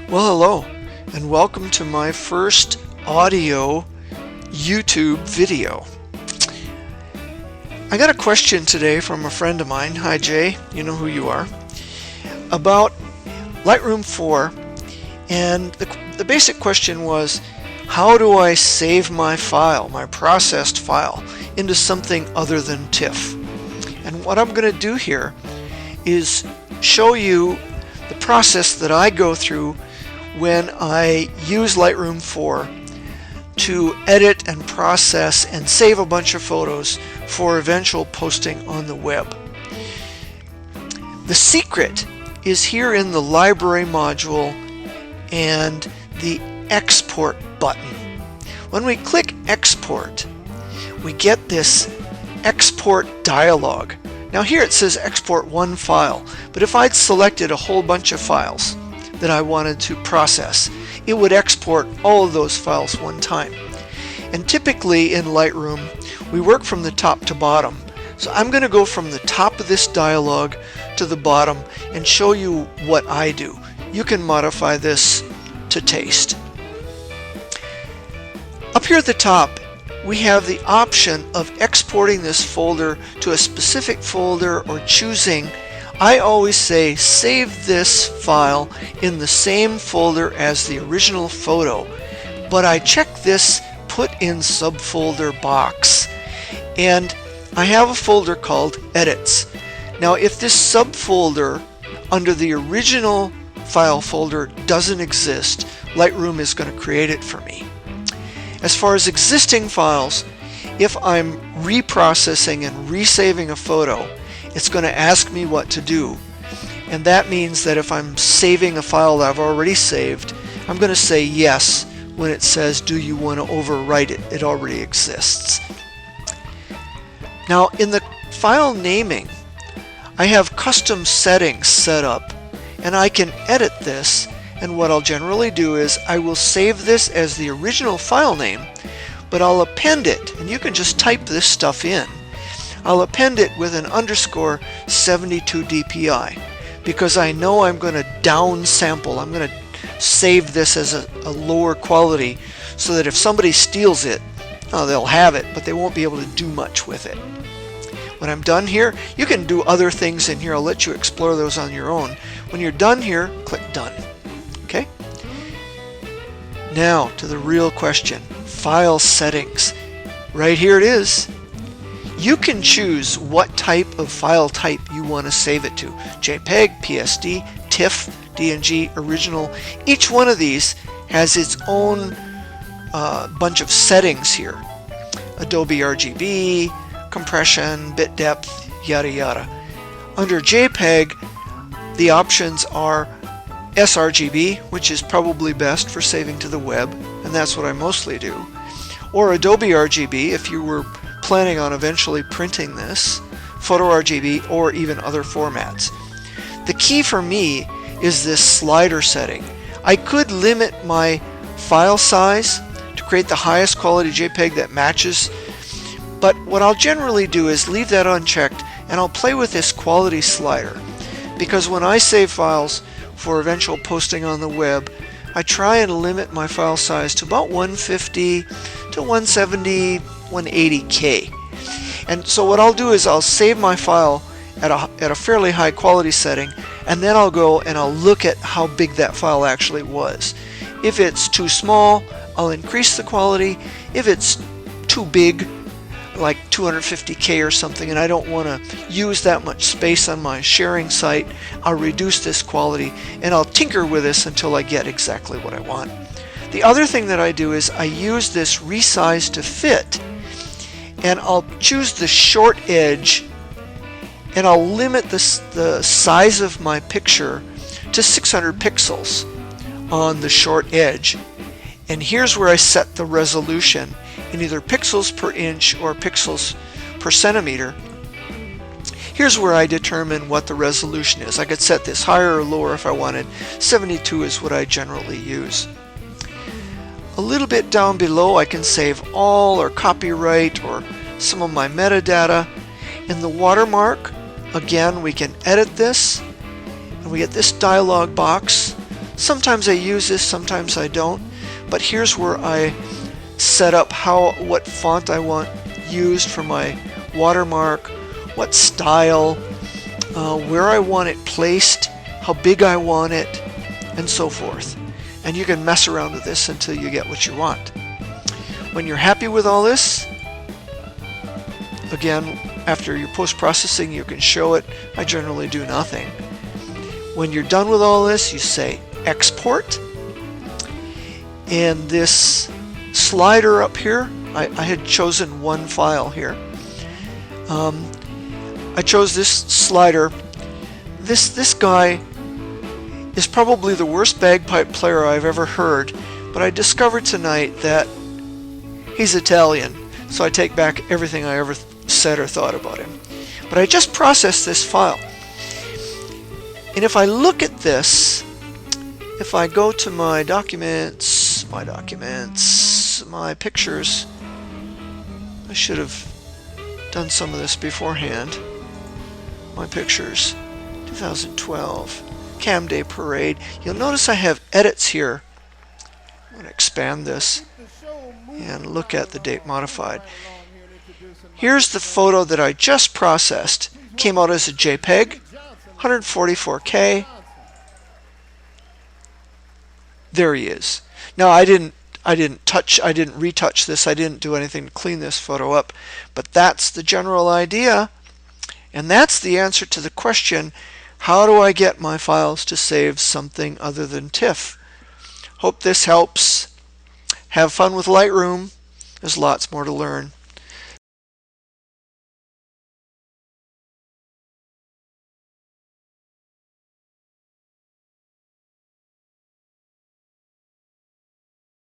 Well, hello, and welcome to my first audio YouTube video. I got a question today from a friend of mine, hi Jay, you know who you are, about Lightroom 4, and the basic question was, how do I save my file, my processed file, into something other than TIFF? And what I'm going to do here is show you the process that I go through when I use Lightroom 4 to edit and process and save a bunch of photos for eventual posting on the web. The secret is here in the library module and the export button. When we click export, we get this export dialog. Now here it says export one file, but if I'd selected a whole bunch of files that I wanted to process, it would export all of those files one time. And typically in Lightroom, we work from the top to bottom. So I'm going to go from the top of this dialog to the bottom and show you what I do. You can modify this to taste. Up here at the top, we have the option of exporting this folder to a specific folder or choosing. I always say save this file in the same folder as the original photo, but I check this put in subfolder box, and I have a folder called edits. Now if this subfolder under the original file folder doesn't exist, Lightroom is going to create it for me. As far as existing files, if I'm reprocessing and resaving a photo, it's going to ask me what to do. And that means that if I'm saving a file that I've already saved, I'm going to say yes when it says, do you want to overwrite it? It already exists. Now in the file naming, I have custom settings set up, and I can edit this. And what I'll generally do is I will save this as the original file name, but I'll append it, and you can just type this stuff in. I'll append it with an underscore 72 dpi because I know I'm going to downsample. I'm going to save this as a lower quality so that if somebody steals it, they'll have it, but they won't be able to do much with it. When I'm done here, you can do other things in here. I'll let you explore those on your own. When you're done here, click Done. Okay? Now to the real question, file settings. Right here it is. You can choose what type of file type you want to save it to. JPEG, PSD, TIFF, DNG, original. Each one of these has its own bunch of settings here. Adobe RGB, compression, bit depth, yada yada. Under JPEG, the options are sRGB, which is probably best for saving to the web, and that's what I mostly do. Or Adobe RGB if you were planning on eventually printing this, Photo RGB, or even other formats. The key for me is this slider setting. I could limit my file size to create the highest quality JPEG that matches, but what I'll generally do is leave that unchecked, and I'll play with this quality slider, because when I save files for eventual posting on the web, I try and limit my file size to about 150 to 170, 180K. And so what I'll do is I'll save my file at a fairly high quality setting, and then I'll go and I'll look at how big that file actually was. If it's too small, I'll increase the quality. If it's too big, like 250K or something, and I don't want to use that much space on my sharing site, I'll reduce this quality, and I'll tinker with this until I get exactly what I want. The other thing that I do is I use this resize to fit, and I'll choose the short edge, and I'll limit the size of my picture to 600 pixels on the short edge. And here's where I set the resolution in either pixels per inch or pixels per centimeter. Here's where I determine what the resolution is. I could set this higher or lower if I wanted. 72 is what I generally use. A little bit down below I can save all or copyright or some of my metadata. In the watermark, again, we can edit this, and we get this dialog box Sometimes I use this, sometimes I don't, but here's where I set up what font I want used for my watermark, what style, where I want it placed, how big I want it, and so forth. And you can mess around with this until you get what you want. When you're happy with all this, again, after your post-processing, you can show it. I generally do nothing. When you're done with all this, you say export, and this slider up here, I had chosen one file here. I chose this slider. This guy is probably the worst bagpipe player I've ever heard, but I discovered tonight that he's Italian, so I take back everything I ever said or thought about him. But I just processed this file, and if I look at this, if I go to my documents, my pictures, I should have done some of this beforehand. My pictures, 2012, Cam Day Parade. You'll notice I have edits here. I'm going to expand this and look at the date modified. Here's the photo that I just processed. Came out as a JPEG, 144K. There he is. Now I didn't retouch this. I didn't do anything to clean this photo up, but that's the general idea, and that's the answer to the question, how do I get my files to save something other than TIFF? Hope this helps. Have fun with Lightroom. There's lots more to learn.